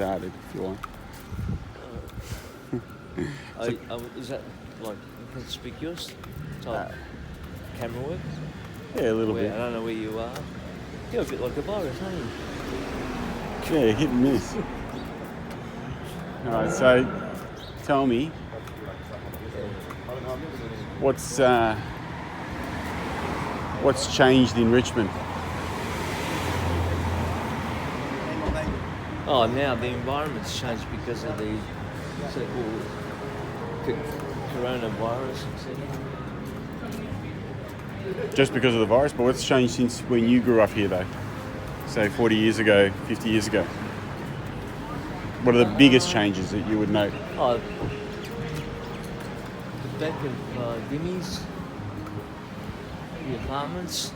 started if you want. Is that like conspicuous type camera work? Yeah, a little I bit. don't know where you are. You're a bit like a virus, aren't you? Yeah, hit and miss. All right, so tell me, what's changed in Richmond? Oh, now the environment's changed because of the so-called coronavirus, etc. Just because of the virus, but what's changed since when you grew up here, though? Say 40 years ago, 50 years ago. What are the biggest changes that you would note? Oh, the back of Dimmies, the apartments,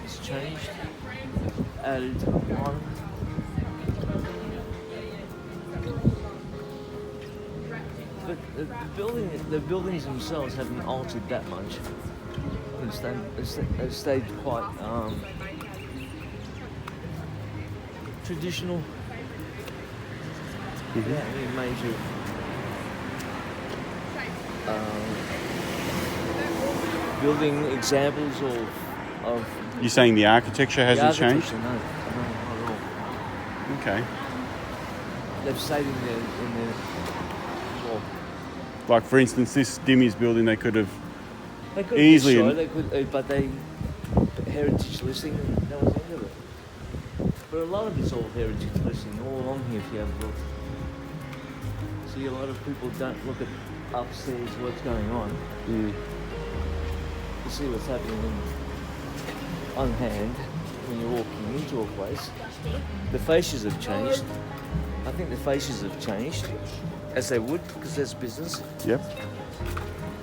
has changed, added on. But the buildings themselves haven't altered that much. They've stayed quite traditional. Mm-hmm. Yeah, any major building examples of You're saying the architecture hasn't the changed? architecture, no, not at all. Okay. They've stayed in their well, Like, for instance, this Dimmies building, they could have they could easily... destroyed, they could, but they heritage listing, and that was the end of it. But a lot of it's all heritage listing all along here. If you have a look, see a lot of people don't look at upstairs what's going on. Mm. You see what's happening on hand when you're walking into a place. The fascias have changed. I think the fascias have changed, as they would, because that's business. Yep.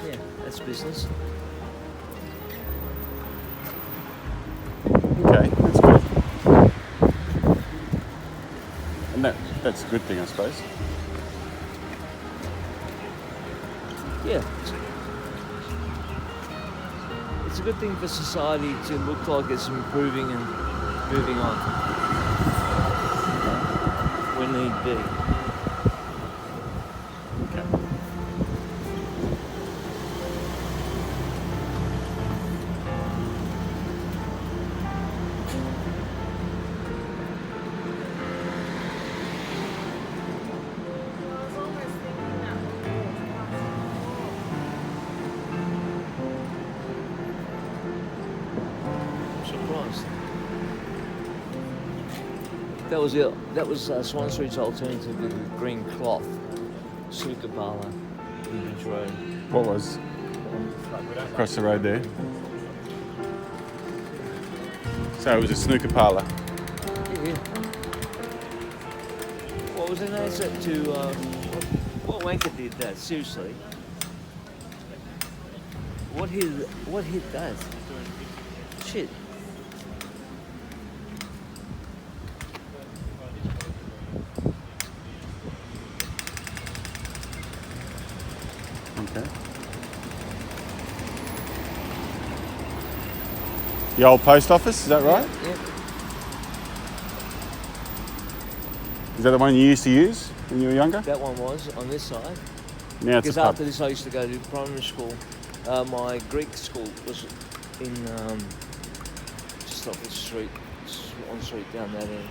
Yeah, that's business. Okay, that's good. And that's a good thing, I suppose. Yeah. It's a good thing for society to look like it's improving and moving on when need be. Okay. I'm surprised. That was Swan Street's alternative to the green cloth snooker parlour in Bridge Road. What was? Across the road there. So it was a snooker parlour. Yeah. What was an answer to what wanker did that? Seriously, what hit that? Shit. Okay. The old post office, is that right? Yeah. Is that the one you used to use when you were younger? That one was on this side. Now it's Because a pub. after this, I used to go to primary school. My Greek school was in just off the street, Swan Street down that end.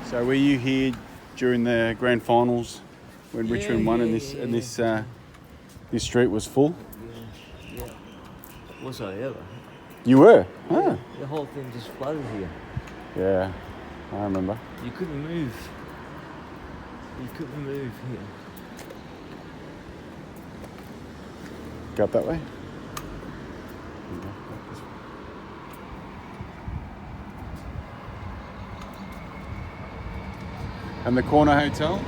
So were you here during the grand finals when Yeah, Richmond won and yeah, this yeah, and yeah. this street was full? Yeah. Was I ever? You were? Ah. The whole thing just flooded here. Yeah, I remember. You couldn't move. You couldn't move here. Go up that way? And the Corner Hotel?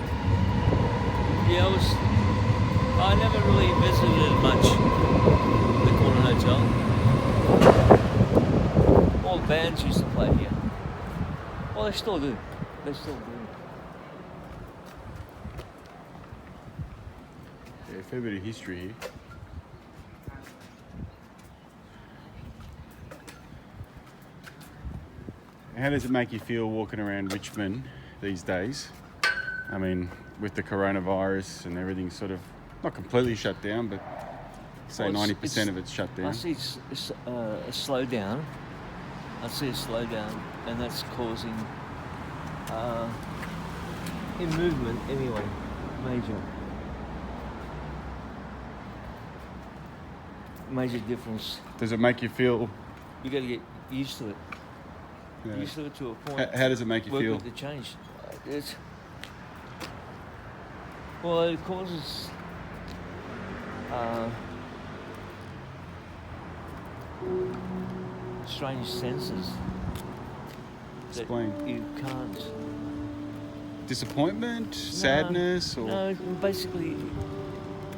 Yeah, I never really visited much the Corner Hotel. All bands used to play here. Well, they still do. They still do. Yeah, a fair bit of history here. How does it make you feel walking around Richmond these days? I mean, with the coronavirus and everything sort of not completely shut down, but say 90% of it's shut down. I see a slowdown. I see a slowdown, and that's causing, in movement anyway, major difference. Does it make you feel? You got to get used to it. Yeah. Used to it to a point. How does it make you Work feel? with the change. Well, it causes strange senses that Explain. you can't. Disappointment, sadness, or No, basically,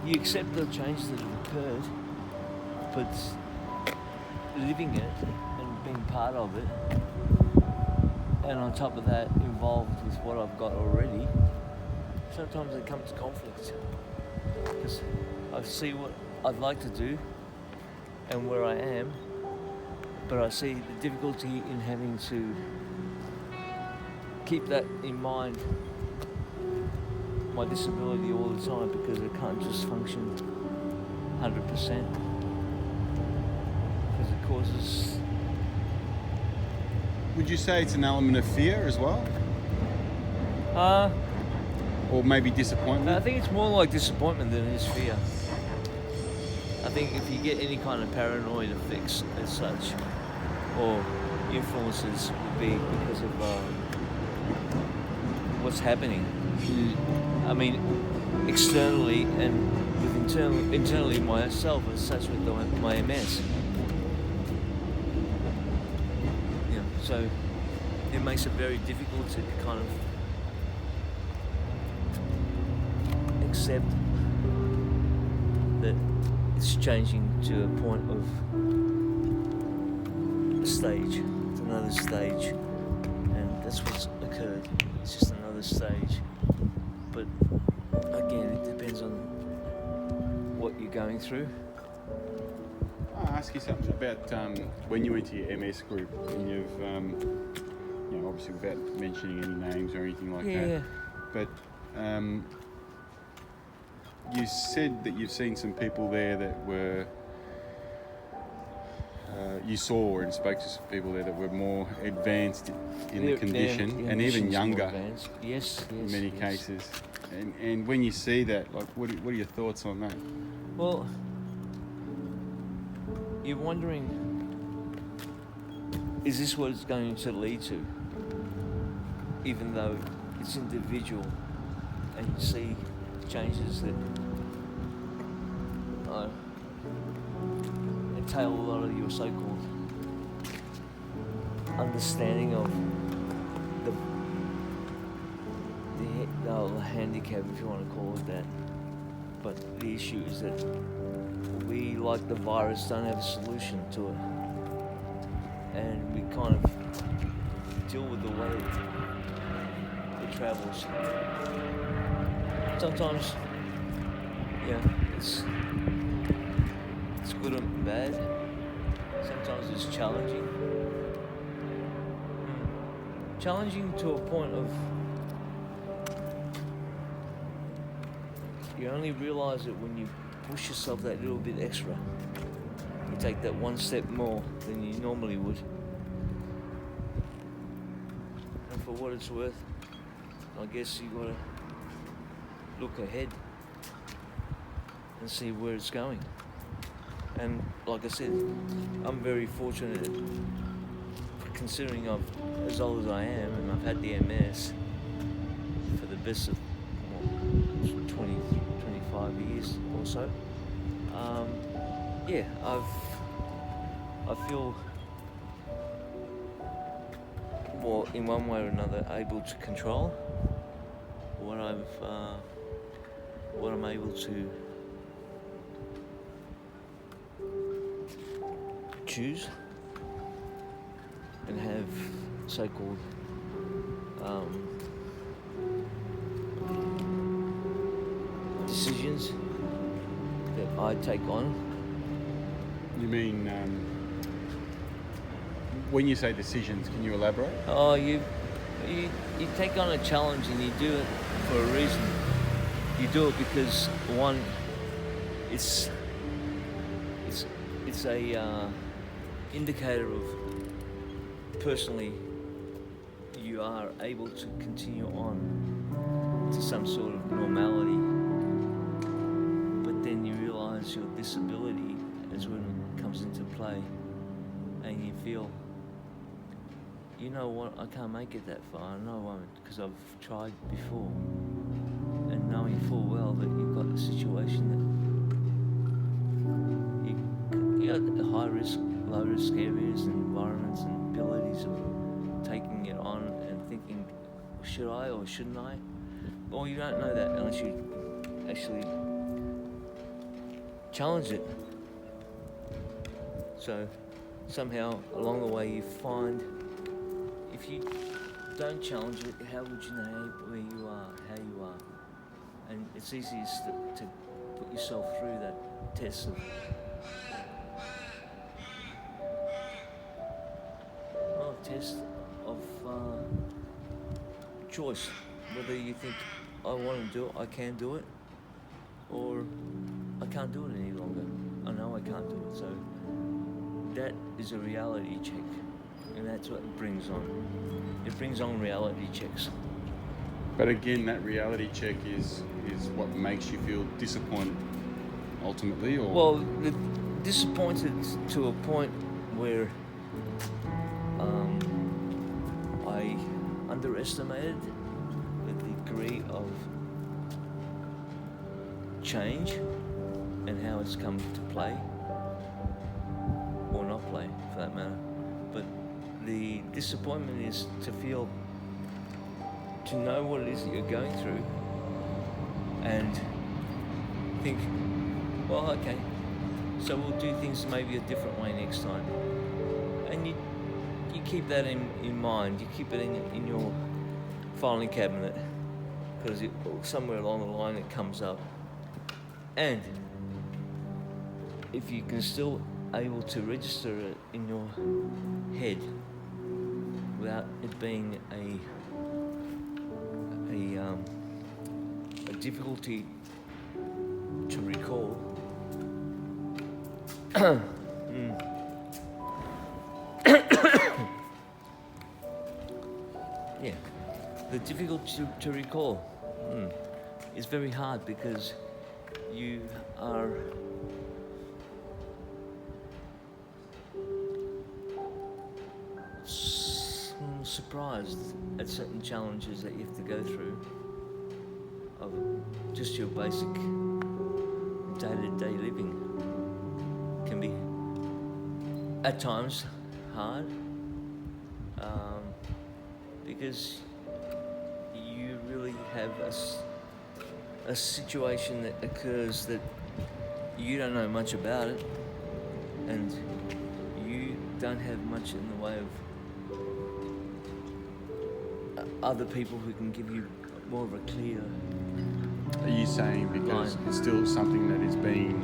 you accept the change that have occurred, but living it and being part of it, and on top of that, involved with what I've got already, sometimes it comes to conflict. Because I see what I'd like to do and where I am, but I see the difficulty in having to keep that in mind, my disability all the time, because I can't just function 100%, because it causes. would you say it's an element of fear as well, or maybe disappointment? I think it's more like disappointment than it is fear. I think if you get any kind of paranoid effects as such, or influences, would be because of what's happening. I mean, externally and with internally myself, as such with my MS. Yeah, so it makes it very difficult to kind of accept that it's changing to a point of a stage, it's another stage, and that's what's occurred. It's just another stage. But again, it depends on what you're going through. I'll ask you something about when you went to your MS group, and you've, obviously without mentioning any names or anything like that, but you said that you've seen some people there that were, you saw and spoke to some people there that were more advanced in the condition, and even younger. Yes. In many cases. And when you see that, like, what are your thoughts on that? Well, you're wondering, is this what it's going to lead to? Even though it's individual, and you see changes that entail a lot of your so-called understanding of the handicap, if you want to call it that. But the issue is that we, like the virus, don't have a solution to it, and we kind of deal with the way it travels. Sometimes, it's good and bad. Sometimes it's challenging. Challenging to a point of you only realise it when you push yourself that little bit extra. You take that one step more than you normally would. And for what it's worth, I guess you gotta look ahead and see where it's going. And like I said, I'm very fortunate, considering I'm as old as I am and I've had the MS for the best of 25 years or so. I feel more in one way or another able to control what I'm able to choose and have so-called decisions that I take on. You mean when you say decisions, can you elaborate? Oh, you take on a challenge and you do it for a reason. You do it because one, it's a indicator of personally you are able to continue on to some sort of normality. But then you realise your disability is when it comes into play, and you feel, you know what, I can't make it that far. I know I won't, because I've tried before. And knowing full well that you've got a situation that you're at high risk, low risk areas and environments and abilities of taking it on and thinking, should I or shouldn't I? Well, you don't know that unless you actually challenge it. So somehow along the way you find, if you don't challenge it, how would you know where you are, how you are? And it's easiest to put yourself through that test of choice, whether you think I want to do it, I can do it, or I can't do it any longer. I know I can't do it. So that is a reality check, and that's what it brings on. It brings on reality checks. But again, that reality check is what makes you feel disappointed, ultimately, or well, disappointed to a point where I underestimated the degree of change and how it's come to play, or not play for that matter. But the disappointment is to know what it is that you're going through and think, well, okay, so we'll do things maybe a different way next time. And you keep that in mind, you keep it in your filing cabinet, because somewhere along the line it comes up. And if you can still able to register it in your head without it being a difficulty to recall, yeah, the difficulty to recall is very hard, because you are surprised at certain challenges that you have to go through of just your basic day-to-day living. Can be at times hard, because you really have a situation that occurs that you don't know much about it, and you don't have much in the way of other people who can give you more of a clear. Are you saying because line. It's still something that is being,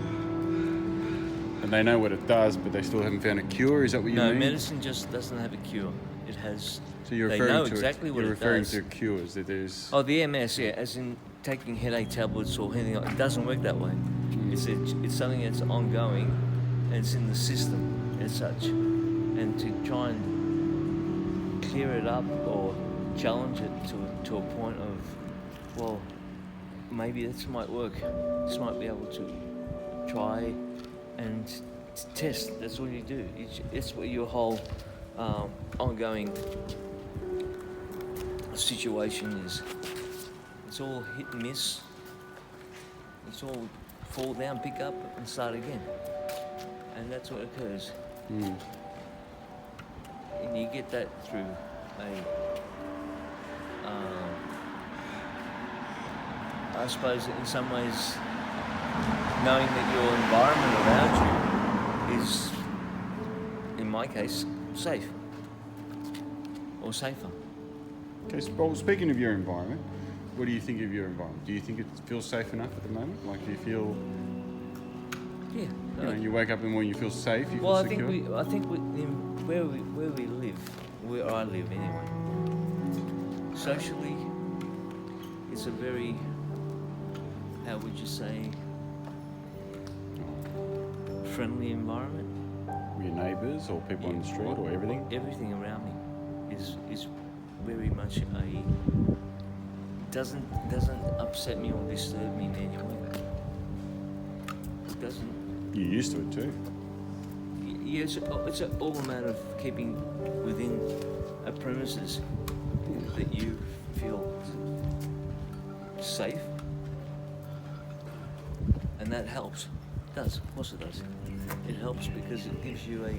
and they know what it does, but they still haven't found a cure? Is that what you mean? No, medicine just doesn't have a cure. It has. So you're they referring know to exactly what you're it referring does. to cures, that there's. Oh, the MS, yeah, as in taking headache tablets or anything. It doesn't work that way. It's something that's ongoing, and it's in the system as such. And to try and clear it up or challenge it to a point of, well, maybe this might work. This might be able to try and test. That's all you do. It's what your whole ongoing situation is. It's all hit and miss. It's all fall down, pick up, and start again. And that's what occurs. And you get that through I suppose in some ways, knowing that your environment around you is, in my case, safe or safer. Okay, well, speaking of your environment, what do you think of your environment? Do you think it feels safe enough at the moment? Like, do you feel Yeah. You know, you wake up in the morning, you feel safe, you Well, feel secure. I think where we live, where I live anyway, socially, it's a very, how would you say, friendly environment. Your neighbours or people on the street or everything. Everything around me is very much a doesn't upset me or disturb me in any way. It doesn't. You're used to it too. Yes, it's all a matter of keeping within a premises that you feel safe, and that helps. It does, of course it does. It helps because it gives you a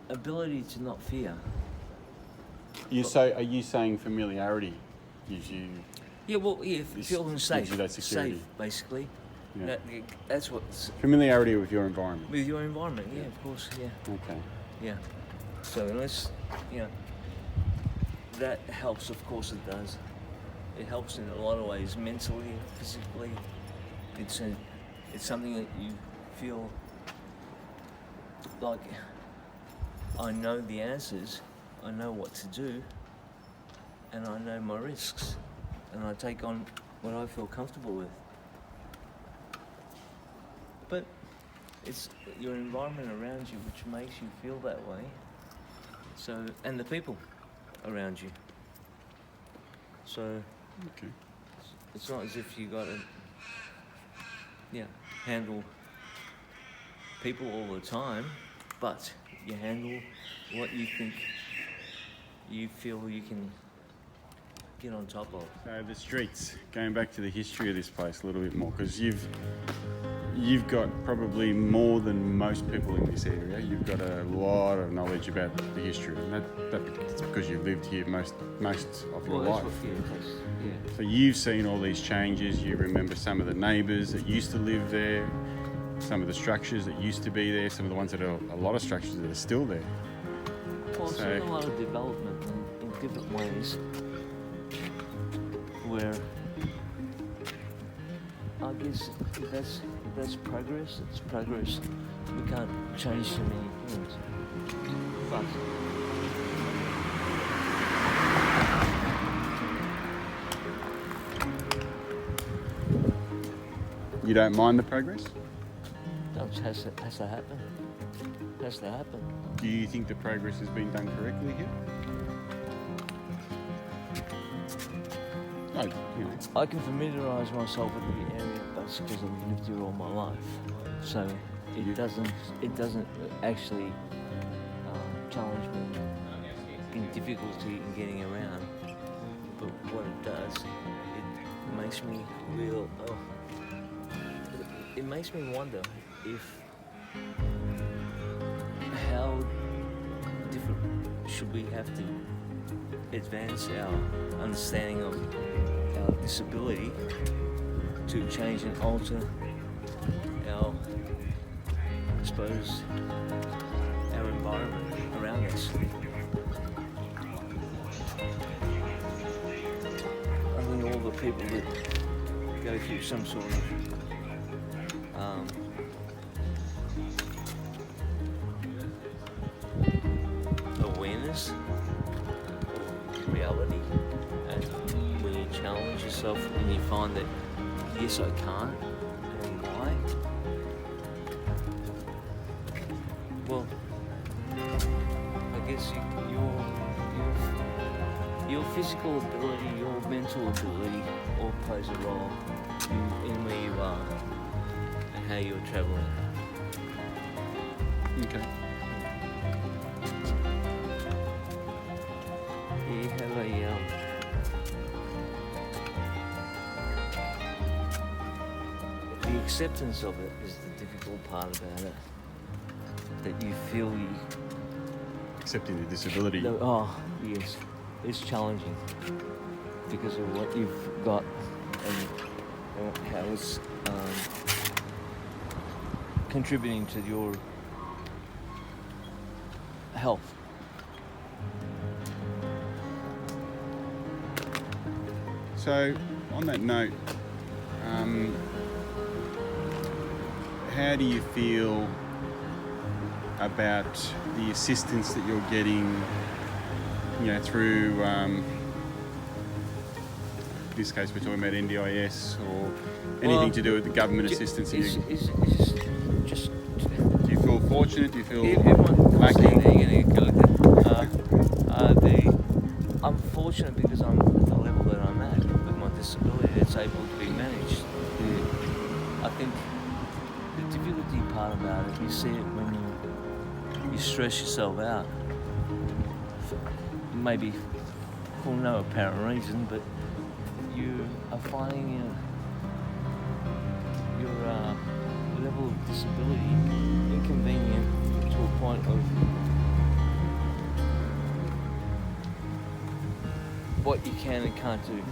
ability to not fear. Are you saying familiarity gives you? Yeah, well, yeah, feeling safe. Gives you that security. Safe, basically. Yeah. That's what. Familiarity with your environment. With your environment, yeah, of course, yeah. Okay. Yeah. So unless, that helps, of course it does. It helps in a lot of ways, mentally, physically. It's something that you feel like I know the answers, I know what to do, and I know my risks, and I take on what I feel comfortable with. But it's your environment around you which makes you feel that way. So, and the people around you. So, Okay. it's not as if you got to, handle people all the time, but you handle what you think you feel you can get on top of. So the streets, going back to the history of this place a little bit more, because you've got probably more than most people in this area. You've got a lot of knowledge about the history, and that's because you've lived here most of your life. So you've seen all these changes. You remember some of the neighbours that used to live there, some of the structures that used to be there, some of the ones that are a lot of structures that are still there. Well, I've seen a lot of development in different ways, where I guess if that's progress, it's progress. We can't change so many things. But you don't mind the progress? that has to happen. Has to happen. Do you think the progress has been done correctly here? I can familiarise myself with the area, but it's because I've lived here all my life. So it doesn't actually challenge me in difficulty in getting around. But what it does, it makes me it makes me wonder if how different should we have to advance our understanding of our disability to change and alter our, I suppose, our environment around us. I think all the people that go through some sort of awareness of reality, and when you challenge yourself and you find that yes I can't, and why? Well, I guess your physical ability, your mental ability all plays a role in where you are and how you're travelling. Okay. You have the acceptance of it is the difficult part about it. That you feel you... Accepting the disability. Yes. It's challenging because of what you've got and how it's contributing to your health. So, on that note, how do you feel about the assistance that you're getting, through, in this case we're talking about NDIS or anything to do with the government assistance? Do you feel fortunate? Do you feel lucky? I'm fortunate because I'm at the level that I'm at with my disability. It's able to be managed. I think the difficulty part about it, you see it when you stress yourself out. Maybe for no apparent reason, but you are finding your level of disability inconvenient to a point of what you can and can't do.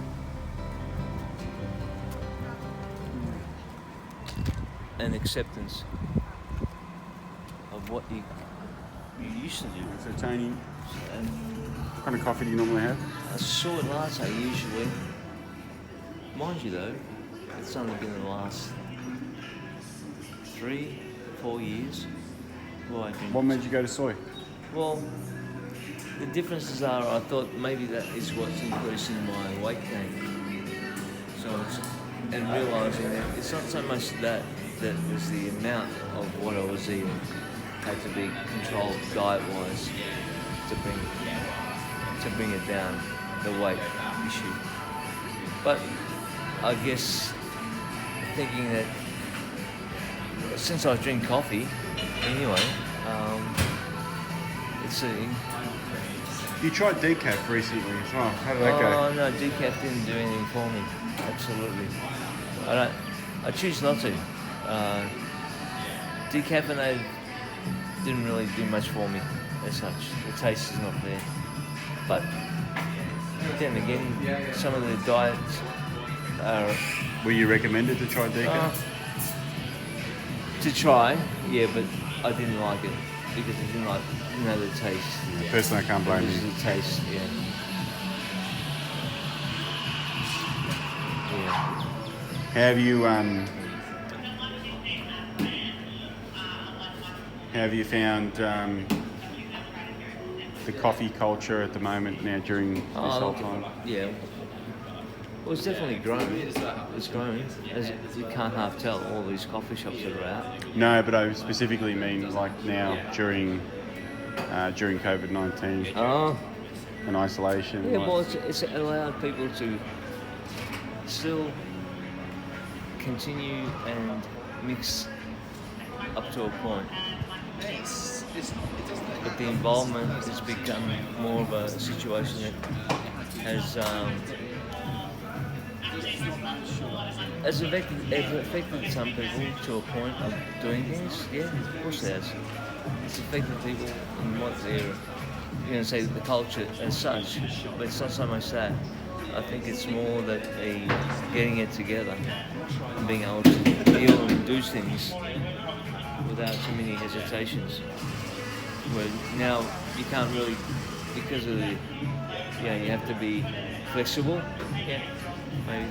And acceptance of what you used to do. So Tony, And what kind of coffee do you normally have? a short latte usually. Mind you though, it's only been the last 3-4 years where I've been. What made you go to soy? Well, the differences are, I thought maybe that is what's increasing my weight gain. So and realising that it's not so much that was the amount of what I was eating had to be controlled diet-wise to bring it down, the weight issue. But I guess thinking that since I drink coffee anyway, it's a. You tried decaf recently as well. How did that go? Oh no, decaf didn't do anything for me. Absolutely. I choose not to. Decaffeinated didn't really do much for me as such. The taste is not there. But then again, some of the diets are Were you recommended to try decaf? to try, yeah, but I didn't like it because I didn't like, the taste. Personally, I can't blame It was you. the taste, yeah. Have you found the coffee culture at the moment now during this whole time? Yeah. Well, it's definitely grown. It's grown. As you can't half tell all these coffee shops that are out. No, but I specifically mean like now during COVID-19 Oh. and isolation. Yeah, like- well, it's allowed people to still continue and mix up to a point. But the involvement has become more of a situation that has affected some people to a point of doing things. Yeah, of course it has. It's affected people in what they're, say the culture as such. But it's not so much that. I think it's more that getting it together and being able to deal and do things without too many hesitations. Where now you can't really, because of the, you have to be flexible. Yeah, maybe